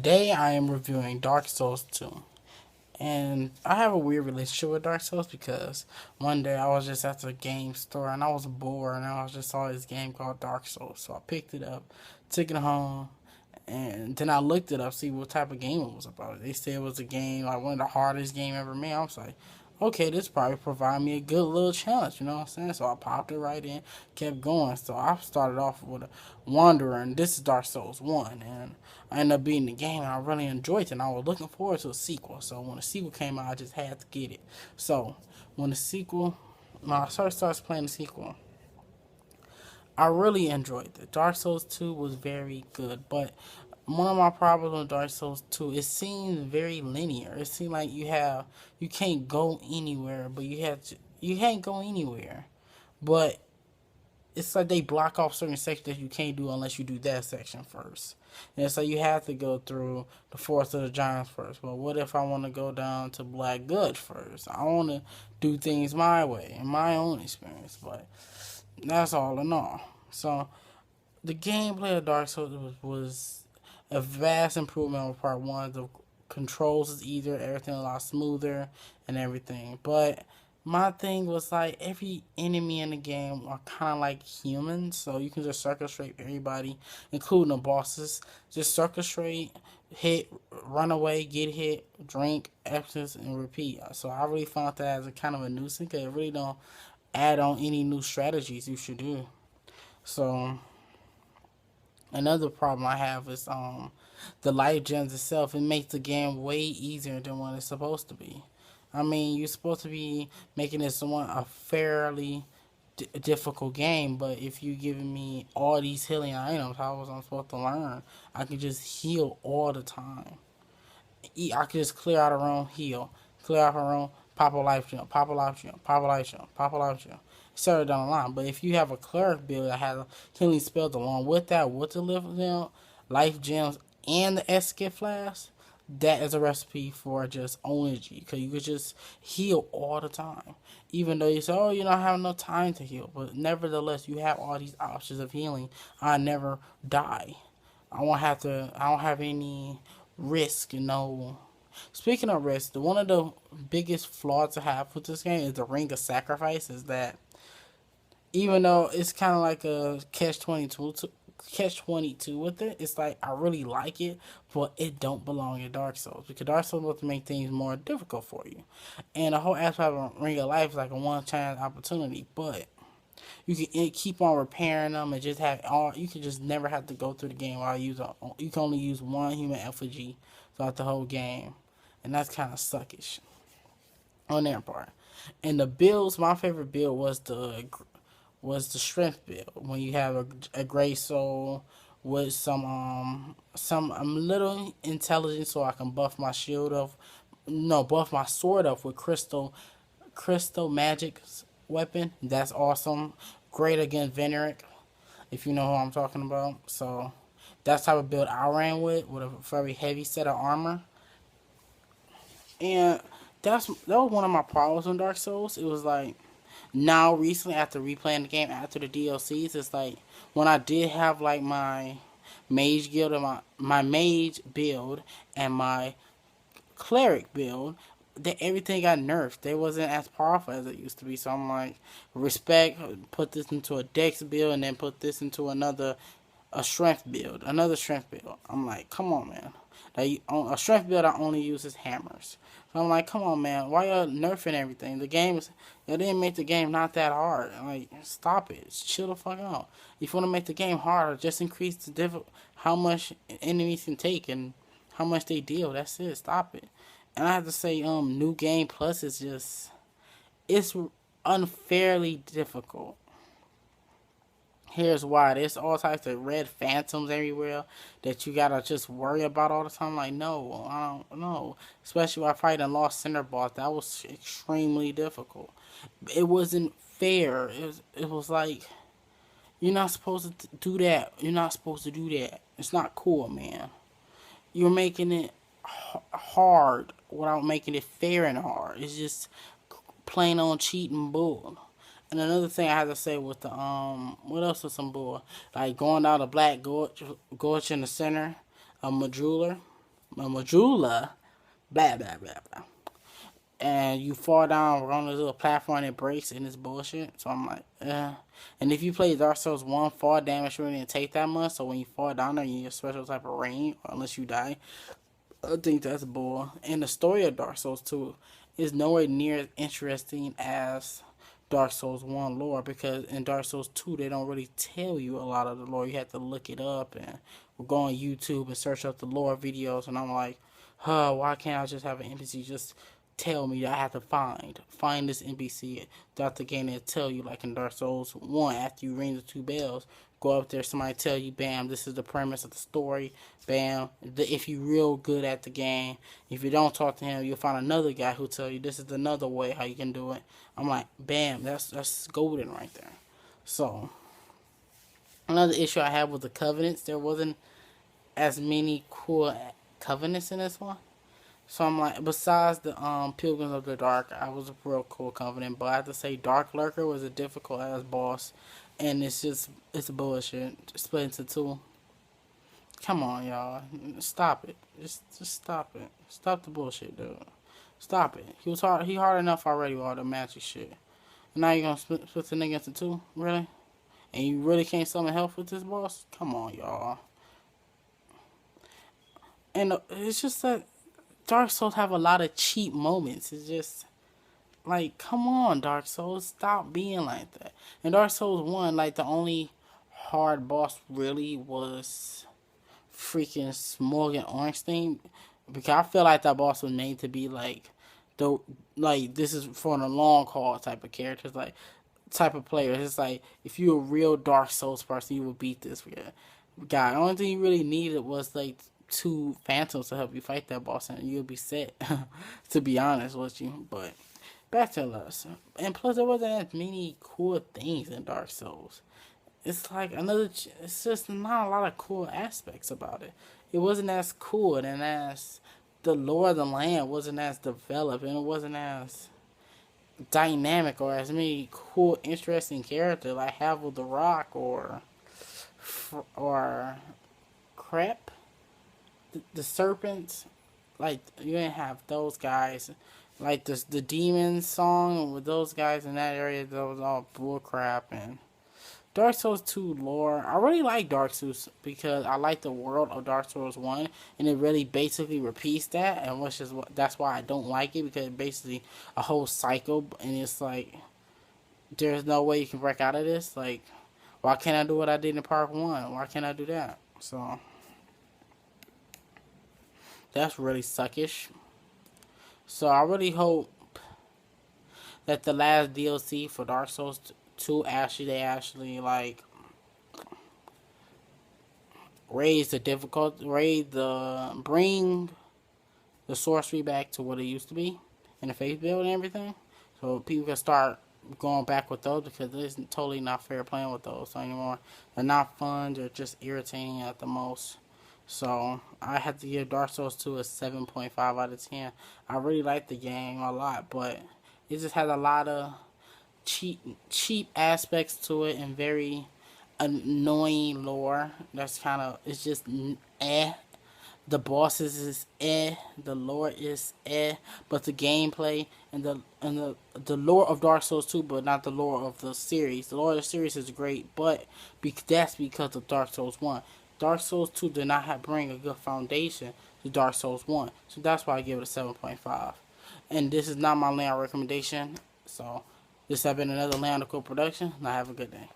Today I am reviewing Dark Souls 2. And I have a weird relationship with Dark Souls because one day I was just at the game store and I was bored and I was just saw this game called Dark Souls. So I picked it up, took it home, and then I looked it up, see what type of game it was about. They said it was a game like one of the hardest game ever made. I was like, okay, this probably provide me a good little challenge, you know what I'm saying? So I popped it right in, kept going. So I started off with a Wanderer, and this is Dark Souls 1, and I ended up beating the game, and I really enjoyed it, and I was looking forward to a sequel. So when the sequel came out, I just had to get it. So when the sequel, when I first started playing the sequel, I really enjoyed it. Dark Souls 2 was very good, but one of my problems with Dark Souls 2, it seems very linear. It seems like you can't go anywhere, but you can't go anywhere. But it's like they block off certain sections that you can't do unless you do that section first. And so you have to go through the Forest of the Giants first. But what if I want to go down to Black Gut first? I want to do things my way, in my own experience. But that's all in all. So the gameplay of Dark Souls was a vast improvement over part one. The controls is easier, everything a lot smoother, and everything. But my thing was like every enemy in the game are kind of like humans, so you can just circle straight everybody, including the bosses. Just circle straight, hit, run away, get hit, drink, exits, and repeat. So I really found that as a kind of a nuisance because it really don't add on any new strategies you should do. So another problem I have is the life gems itself. It makes the game way easier than what it's supposed to be. I mean, you're supposed to be making this one a fairly difficult game, but if you're giving me all these healing items, how was I supposed to learn? I can just heal all the time. I can just clear out a room, heal, clear out a room, pop a life gem, pop a life gem, pop a life gem, pop a life gem, etc. down the line. But if you have a cleric build that has healing spells along with that, with the life gems, and the escape flask, that is a recipe for just energy because you could just heal all the time. Even though you say, "Oh, you don't have no time to heal," but nevertheless, you have all these options of healing. I never die. I won't have to. I don't have any risk. Speaking of risk, one of the biggest flaws I have with this game is the Ring of Sacrifice. Is that even though it's kind of like a catch 22 with it, it's like I really like it, but it don't belong in Dark Souls because Dark Souls wants to make things more difficult for you, and the whole aspect of Ring of Life is like a one chance opportunity, but you can keep on repairing them and just have all. You can just never have to go through the game while you can only use one human effigy throughout the whole game, and that's kind of suckish on their part. And the builds, my favorite build was the strength build when you have a gray soul with some little intelligence so I can buff my shield up, no buff my sword up with crystal magic weapon. That's awesome. Great against Veneric, if you know who I'm talking about. So that's type of build I ran with a very heavy set of armor. And that was one of my problems on Dark Souls. It was like now recently after replaying the game after the DLCs, it's like when I did have like my mage guild and my mage build and my cleric build, that everything got nerfed. They wasn't as powerful as it used to be. So I'm like, respect, put this into a dex build and then put this into a strength build, another strength build. I'm like, come on, man. A strength build I only uses hammers. So I'm like, come on, man. Why y'all nerfing everything? It didn't make the game not that hard. Like, stop it. Just chill the fuck out. If you want to make the game harder, just increase how much enemies can take and how much they deal. That's it. Stop it. And I have to say, New Game Plus is it's unfairly difficult. Here's why. There's all types of red phantoms everywhere that you gotta just worry about all the time. Like, no, I don't know. Especially when I fight a Lost Center boss. That was extremely difficult. It wasn't fair. It was like, you're not supposed to do that. You're not supposed to do that. It's not cool, man. You're making it hard without making it fair and hard. It's just plain on cheating bull. And another thing I had to say was what else was some bull? Like going down the Black Gorge in the center of Majula. Majula, blah blah blah blah, and you fall down on this little platform and it breaks and it's bullshit. So I'm like, eh. And if you play Dark Souls 1, fall damage really didn't take that much. So when you fall down there, you get a special type of rain, unless you die. I think that's bull. And the story of Dark Souls 2 is nowhere near as interesting as Dark Souls 1 lore, because in Dark Souls 2 they don't really tell you a lot of the lore. You have to look it up and go on YouTube and search up the lore videos, and I'm like, huh, why can't I just have an NPC just tell me that I have to find this NPC throughout the game and tell you, like in Dark Souls 1, after you ring the 2 bells, go up there, somebody tell you, bam, this is the premise of the story, bam. If you real good at the game, if you don't talk to him, you'll find another guy who tell you this is another way how you can do it. I'm like, bam, that's golden right there. So another issue I have with the covenants, there wasn't as many cool covenants in this one. So I'm like, besides the Pilgrims of the Dark, I was a real cool covenant, but I have to say Dark Lurker was a difficult ass boss, and it's bullshit. Split into two. Come on, y'all, stop it. Just stop it. Stop the bullshit, dude. Stop it. He was hard. He hard enough already with all the magic shit. And now you gonna split the nigga into two, really? And you really can't summon health with this boss? Come on, y'all. And it's just that Dark Souls have a lot of cheap moments. It's just like, come on, Dark Souls, stop being like that. In Dark Souls 1, like the only hard boss really was freaking Smorgan Ornstein, because I feel like that boss was made to be like the this is for the long haul type of characters, like type of players. It's like if you're a real Dark Souls person, you would beat this guy. The only thing you really needed was like 2 phantoms to help you fight that boss, and you'll be set. To be honest with you, but back to us. And plus, there wasn't as many cool things in Dark Souls. It's like it's just not a lot of cool aspects about it. It wasn't as cool, and as the lore of the land wasn't as developed, and it wasn't as dynamic or as many cool, interesting characters like Havel the Rock or Crep, the serpents. Like, you didn't have those guys. Like the demon song with those guys in that area, that was all bullcrap. And Dark Souls 2 lore, I really like Dark Souls because I like the world of Dark Souls 1, and it really basically repeats that, and that's why I don't like it, because it's basically a whole cycle, and it's like, there's no way you can break out of this. Like, why can't I do what I did in part 1? Why can't I do that? So that's really suckish. So I really hope that the last DLC for Dark Souls 2 actually like raise the difficulty, bring the sorcery back to what it used to be in the faith build and everything, so people can start going back with those, because it's totally not fair playing with those anymore. They're not fun. They're just irritating at the most. So I had to give Dark Souls 2 a 7.5 out of 10. I really like the game a lot, but it just has a lot of cheap aspects to it, and very annoying lore. That's kind of, it's just eh. The bosses is eh. The lore is eh. But the gameplay and the lore of Dark Souls 2, but not the lore of the series. The lore of the series is great, but that's because of Dark Souls 1. Dark Souls 2 did not bring a good foundation to Dark Souls 1. So that's why I give it a 7.5. And this is not my layout recommendation. So this has been another Leonical production. Now have a good day.